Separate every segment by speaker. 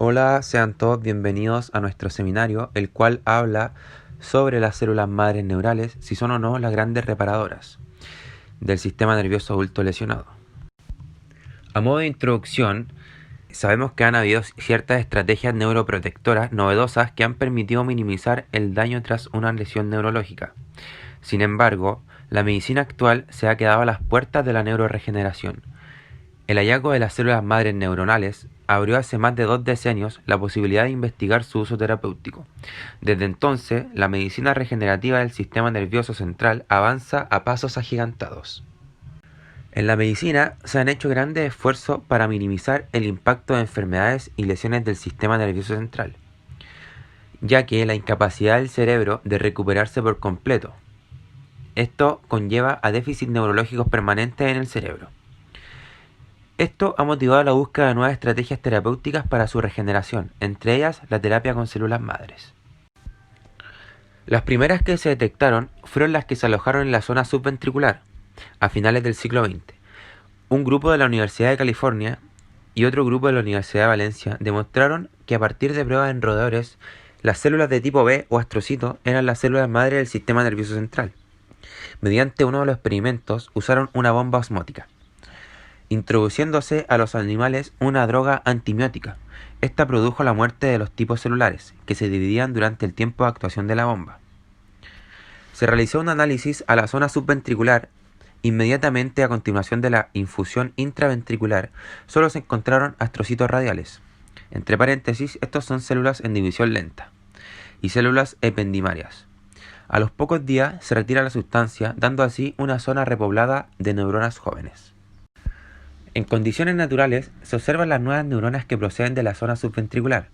Speaker 1: Hola, sean todos bienvenidos a nuestro seminario, el cual habla sobre las células madres neurales, si son o no las grandes reparadoras del sistema nervioso adulto lesionado. A modo de introducción, sabemos que han habido ciertas estrategias neuroprotectoras novedosas que han permitido minimizar el daño tras una lesión neurológica. Sin embargo, la medicina actual se ha quedado a las puertas de la neuroregeneración. El hallazgo de las células madres neuronales abrió hace más de 2 decenios la posibilidad de investigar su uso terapéutico. Desde entonces, la medicina regenerativa del sistema nervioso central avanza a pasos agigantados. En la medicina se han hecho grandes esfuerzos para minimizar el impacto de enfermedades y lesiones del sistema nervioso central, ya que la incapacidad del cerebro de recuperarse por completo. Esto conlleva a déficits neurológicos permanentes en el cerebro. Esto ha motivado la búsqueda de nuevas estrategias terapéuticas para su regeneración, entre ellas la terapia con células madres. Las primeras que se detectaron fueron las que se alojaron en la zona subventricular, a finales del siglo XX. Un grupo de la Universidad de California y otro grupo de la Universidad de Valencia demostraron que a partir de pruebas en roedores, las células de tipo B o astrocitos eran las células madre del sistema nervioso central. Mediante uno de los experimentos usaron una bomba osmótica, introduciéndose a los animales una droga antimiótica. Esta produjo la muerte de los tipos celulares, que se dividían durante el tiempo de actuación de la bomba. Se realizó un análisis a la zona subventricular. Inmediatamente a continuación de la infusión intraventricular, solo se encontraron astrocitos radiales. Entre paréntesis, estos son células en división lenta y células ependimarias. A los pocos días se retira la sustancia, dando así una zona repoblada de neuronas jóvenes. En condiciones naturales, se observan las nuevas neuronas que proceden de la zona subventricular.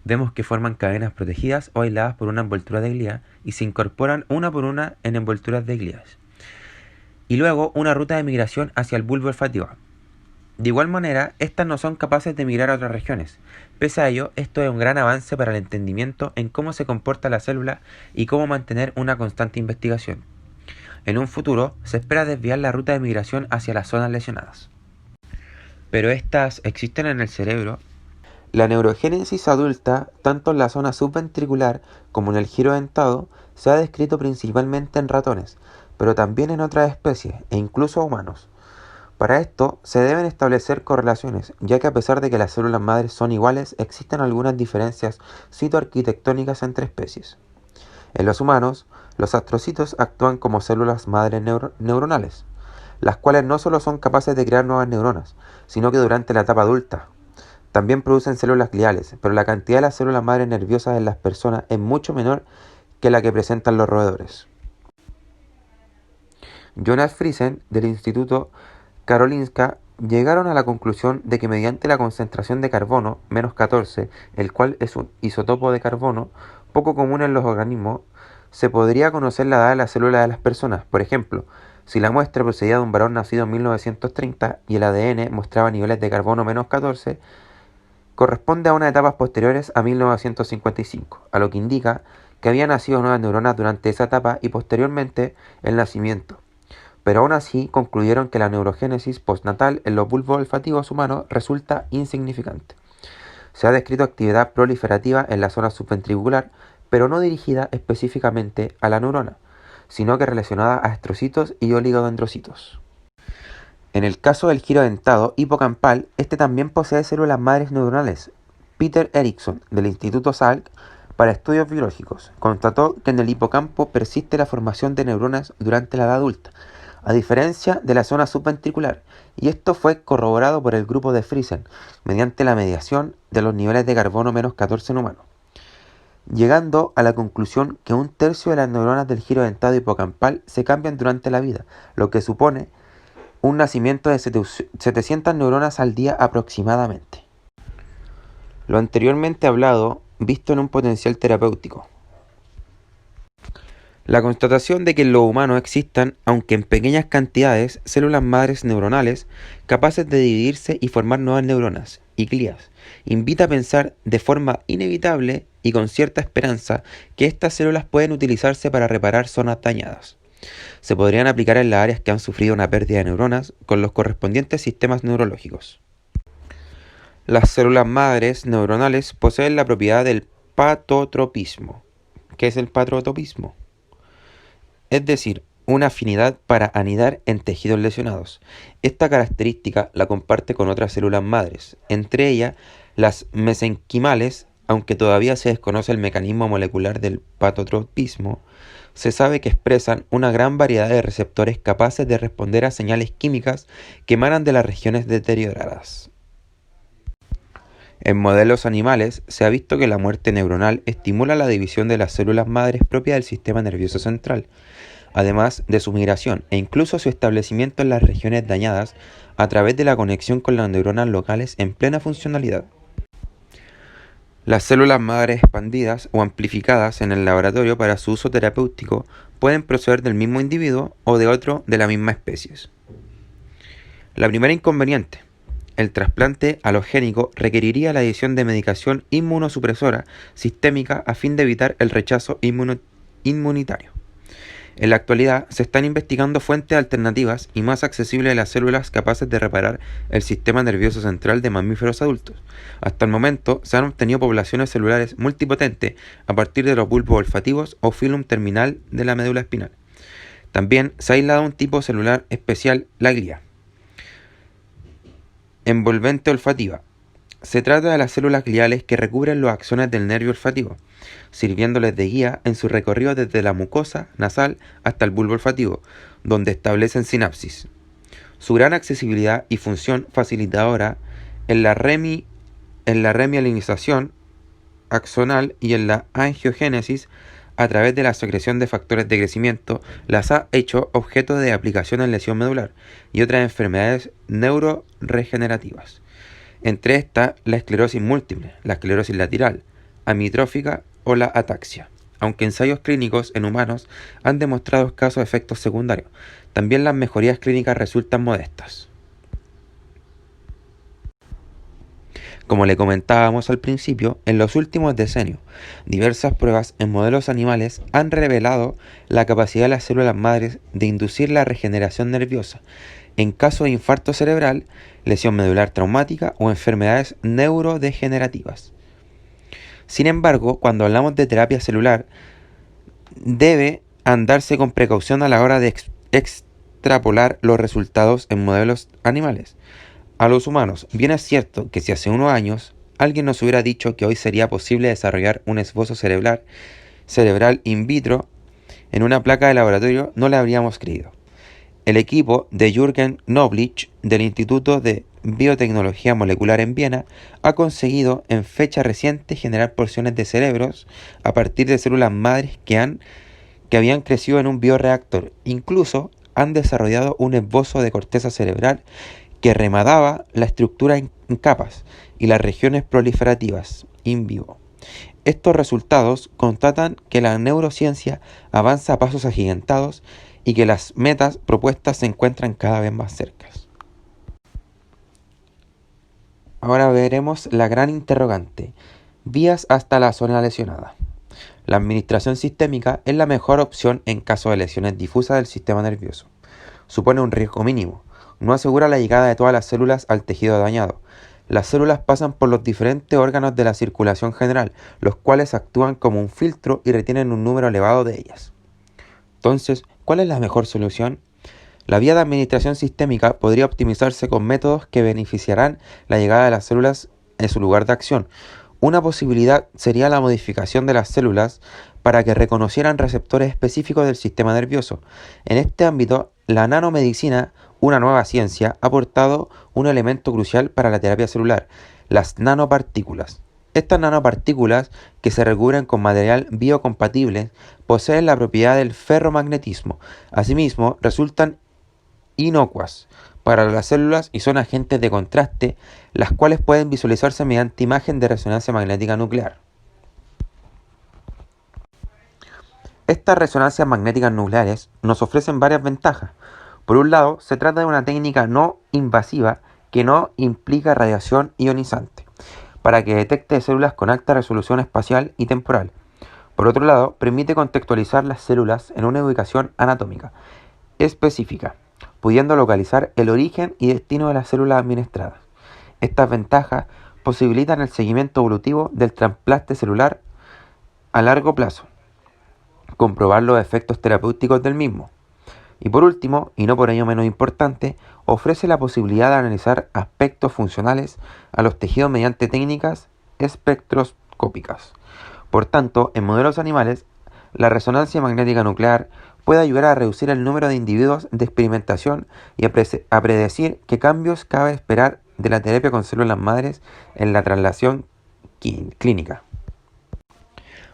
Speaker 1: Vemos que forman cadenas protegidas o aisladas por una envoltura de glía y se incorporan una por una en envolturas de glías. Y luego una ruta de migración hacia el bulbo olfativo. De igual manera, estas no son capaces de migrar a otras regiones. Pese a ello, esto es un gran avance para el entendimiento en cómo se comporta la célula y cómo mantener una constante investigación. En un futuro, se espera desviar la ruta de migración hacia las zonas lesionadas. Pero estas existen en el cerebro. La neurogénesis adulta, tanto en la zona subventricular como en el giro dentado, se ha descrito principalmente en ratones, pero también en otras especies e incluso humanos. Para esto se deben establecer correlaciones, ya que a pesar de que las células madres son iguales, existen algunas diferencias citoarquitectónicas entre especies. En los humanos, los astrocitos actúan como células madres neuronales, las cuales no solo son capaces de crear nuevas neuronas, sino que durante la etapa adulta también producen células gliales, pero la cantidad de las células madres nerviosas en las personas es mucho menor que la que presentan los roedores. Jonas Friesen, del Instituto Karolinska, llegaron a la conclusión de que mediante la concentración de carbono, -14, el cual es un isótopo de carbono poco común en los organismos, se podría conocer la edad de las células de las personas. Por ejemplo, si la muestra procedía de un varón nacido en 1930 y el ADN mostraba niveles de carbono -14, corresponde a unas etapas posteriores a 1955, a lo que indica que había nacido nuevas neuronas durante esa etapa y posteriormente el nacimiento. Pero aún así concluyeron que la neurogénesis postnatal en los bulbos olfativos humanos resulta insignificante. Se ha descrito actividad proliferativa en la zona subventricular, pero no dirigida específicamente a la neurona, sino que relacionada a astrocitos y oligodendrocitos. En el caso del giro dentado hipocampal, este también posee células madres neuronales. Peter Eriksson, del Instituto Salk para Estudios Biológicos, constató que en el hipocampo persiste la formación de neuronas durante la edad adulta, a diferencia de la zona subventricular, y esto fue corroborado por el grupo de Friesen mediante la medición de los niveles de carbono -14 en humanos, llegando a la conclusión que un tercio de las neuronas del giro dentado hipocampal se cambian durante la vida, lo que supone un nacimiento de 700 neuronas al día aproximadamente. Lo anteriormente hablado, visto en un potencial terapéutico. La constatación de que en los humanos existan, aunque en pequeñas cantidades, células madres neuronales capaces de dividirse y formar nuevas neuronas y glías, invita a pensar de forma inevitable y con cierta esperanza que estas células pueden utilizarse para reparar zonas dañadas. Se podrían aplicar en las áreas que han sufrido una pérdida de neuronas con los correspondientes sistemas neurológicos. Las células madres neuronales poseen la propiedad del patotropismo. ¿Qué es el patotropismo? Es decir, una afinidad para anidar en tejidos lesionados. Esta característica la comparte con otras células madres, entre ellas las mesenquimales. Aunque todavía se desconoce el mecanismo molecular del patotropismo, se sabe que expresan una gran variedad de receptores capaces de responder a señales químicas que emanan de las regiones deterioradas. En modelos animales se ha visto que la muerte neuronal estimula la división de las células madres propias del sistema nervioso central, además de su migración e incluso su establecimiento en las regiones dañadas a través de la conexión con las neuronas locales en plena funcionalidad. Las células madres expandidas o amplificadas en el laboratorio para su uso terapéutico pueden proceder del mismo individuo o de otro de la misma especie. La primera inconveniente: el trasplante alogénico requeriría la adición de medicación inmunosupresora sistémica a fin de evitar el rechazo inmunitario. En la actualidad se están investigando fuentes alternativas y más accesibles de las células capaces de reparar el sistema nervioso central de mamíferos adultos. Hasta el momento se han obtenido poblaciones celulares multipotentes a partir de los bulbos olfativos o filum terminal de la médula espinal. También se ha aislado un tipo celular especial, la glía envolvente olfativa. Se trata de las células gliales que recubren los axones del nervio olfativo, sirviéndoles de guía en su recorrido desde la mucosa nasal hasta el bulbo olfativo, donde establecen sinapsis. Su gran accesibilidad y función facilitadora en la remielinización axonal y en la angiogénesis a través de la secreción de factores de crecimiento las ha hecho objeto de aplicación en lesión medular y otras enfermedades neuroregenerativas. Entre estas, la esclerosis múltiple, la esclerosis lateral, amiotrófica o la ataxia. Aunque ensayos clínicos en humanos han demostrado escasos efectos secundarios, también las mejorías clínicas resultan modestas. Como le comentábamos al principio, en los últimos decenios, diversas pruebas en modelos animales han revelado la capacidad de las células madres de inducir la regeneración nerviosa en caso de infarto cerebral, lesión medular traumática o enfermedades neurodegenerativas. Sin embargo, cuando hablamos de terapia celular, debe andarse con precaución a la hora de extrapolar los resultados en modelos animales a los humanos. Bien es cierto que si hace unos años alguien nos hubiera dicho que hoy sería posible desarrollar un esbozo cerebral in vitro en una placa de laboratorio, no le habríamos creído. El equipo de Jürgen Noblich del Instituto de Biotecnología Molecular en Viena ha conseguido en fecha reciente generar porciones de cerebros a partir de células madres que habían crecido en un bioreactor. Incluso han desarrollado un esbozo de corteza cerebral que remataba la estructura en capas y las regiones proliferativas in vivo. Estos resultados constatan que la neurociencia avanza a pasos agigantados y que las metas propuestas se encuentran cada vez más cerca. Ahora veremos la gran interrogante: vías hasta la zona lesionada. La administración sistémica es la mejor opción en caso de lesiones difusas del sistema nervioso. Supone un riesgo mínimo. No asegura la llegada de todas las células al tejido dañado. Las células pasan por los diferentes órganos de la circulación general, los cuales actúan como un filtro y retienen un número elevado de ellas. Entonces, ¿cuál es la mejor solución? La vía de administración sistémica podría optimizarse con métodos que beneficiarán la llegada de las células en su lugar de acción. Una posibilidad sería la modificación de las células para que reconocieran receptores específicos del sistema nervioso. En este ámbito, la nanomedicina, una nueva ciencia, ha aportado un elemento crucial para la terapia celular: las nanopartículas. Estas nanopartículas, que se recubren con material biocompatible, poseen la propiedad del ferromagnetismo. Asimismo, resultan inocuas para las células y son agentes de contraste, las cuales pueden visualizarse mediante imagen de resonancia magnética nuclear. Estas resonancias magnéticas nucleares nos ofrecen varias ventajas. Por un lado, se trata de una técnica no invasiva que no implica radiación ionizante, para que detecte células con alta resolución espacial y temporal. Por otro lado, permite contextualizar las células en una ubicación anatómica específica, pudiendo localizar el origen y destino de las células administradas. Estas ventajas posibilitan el seguimiento evolutivo del trasplante celular a largo plazo, comprobar los efectos terapéuticos del mismo. Y por último, y no por ello menos importante, ofrece la posibilidad de analizar aspectos funcionales a los tejidos mediante técnicas espectroscópicas. Por tanto, en modelos animales, la resonancia magnética nuclear puede ayudar a reducir el número de individuos de experimentación y a predecir qué cambios cabe esperar de la terapia con células madres en la translación clínica.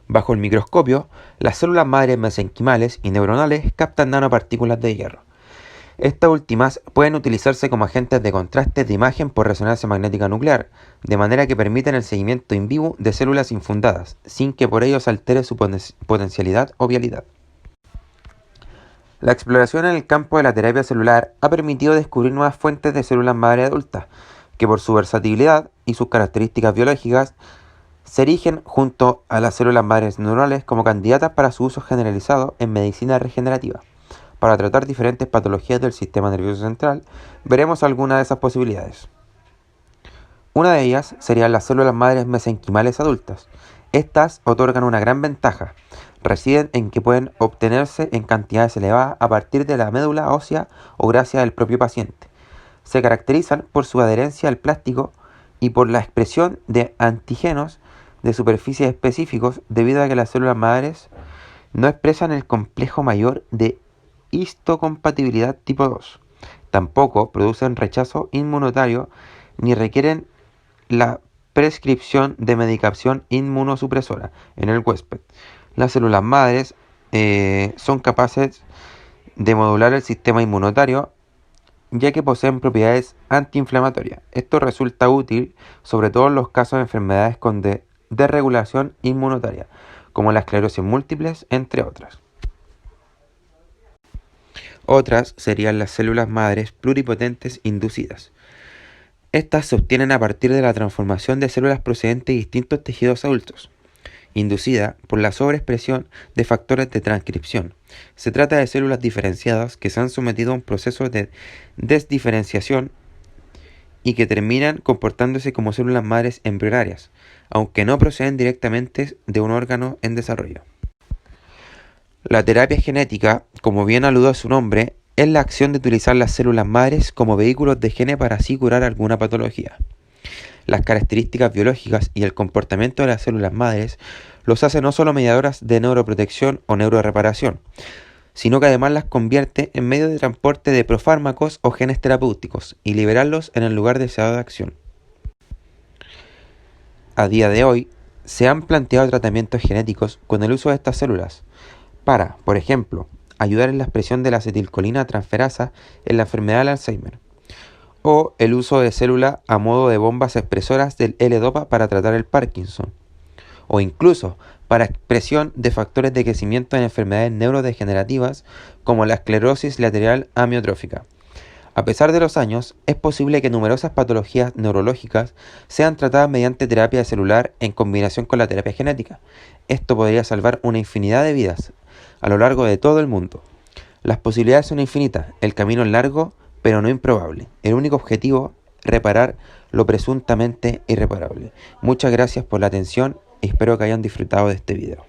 Speaker 1: Bajo el microscopio, las células madres mesenquimales y neuronales captan nanopartículas de hierro. Estas últimas pueden utilizarse como agentes de contraste de imagen por resonancia magnética nuclear, de manera que permiten el seguimiento in vivo de células infundadas, sin que por ello se altere su potencialidad o vialidad. La exploración en el campo de la terapia celular ha permitido descubrir nuevas fuentes de células madre adultas, que por su versatilidad y sus características biológicas se erigen junto a las células madres neuronales como candidatas para su uso generalizado en medicina regenerativa. Para tratar diferentes patologías del sistema nervioso central, veremos algunas de esas posibilidades. Una de ellas serían las células madres mesenquimales adultas. Estas otorgan una gran ventaja. Residen en que pueden obtenerse en cantidades elevadas a partir de la médula ósea o gracia del propio paciente. Se caracterizan por su adherencia al plástico y por la expresión de antígenos de superficies específicos, debido a que las células madres no expresan el complejo mayor de histocompatibilidad tipo 2. Tampoco producen rechazo inmunitario ni requieren la prescripción de medicación inmunosupresora en el huésped. Las células madres son capaces de modular el sistema inmunitario, ya que poseen propiedades antiinflamatorias. Esto resulta útil sobre todo en los casos de enfermedades con desregulación inmunitaria, como la esclerosis múltiple, entre otras. Otras serían las células madres pluripotentes inducidas. Estas se obtienen a partir de la transformación de células procedentes de distintos tejidos adultos, inducida por la sobreexpresión de factores de transcripción. Se trata de células diferenciadas que se han sometido a un proceso de desdiferenciación y que terminan comportándose como células madres embrionarias, aunque no proceden directamente de un órgano en desarrollo. La terapia genética, como bien alude a su nombre, es la acción de utilizar las células madres como vehículos de genes para así curar alguna patología. Las características biológicas y el comportamiento de las células madres los hace no solo mediadoras de neuroprotección o neuroreparación, sino que además las convierte en medio de transporte de profármacos o genes terapéuticos y liberarlos en el lugar deseado de acción. A día de hoy, se han planteado tratamientos genéticos con el uso de estas células para, por ejemplo, ayudar en la expresión de la acetilcolina transferasa en la enfermedad del Alzheimer, o el uso de células a modo de bombas expresoras del L-Dopa para tratar el Parkinson, o incluso para expresión de factores de crecimiento en enfermedades neurodegenerativas como la esclerosis lateral amiotrófica. A pesar de los años, es posible que numerosas patologías neurológicas sean tratadas mediante terapia celular en combinación con la terapia genética. Esto podría salvar una infinidad de vidas a lo largo de todo el mundo. Las posibilidades son infinitas, el camino es largo, pero no improbable. El único objetivo, reparar lo presuntamente irreparable. Muchas gracias por la atención y espero que hayan disfrutado de este video.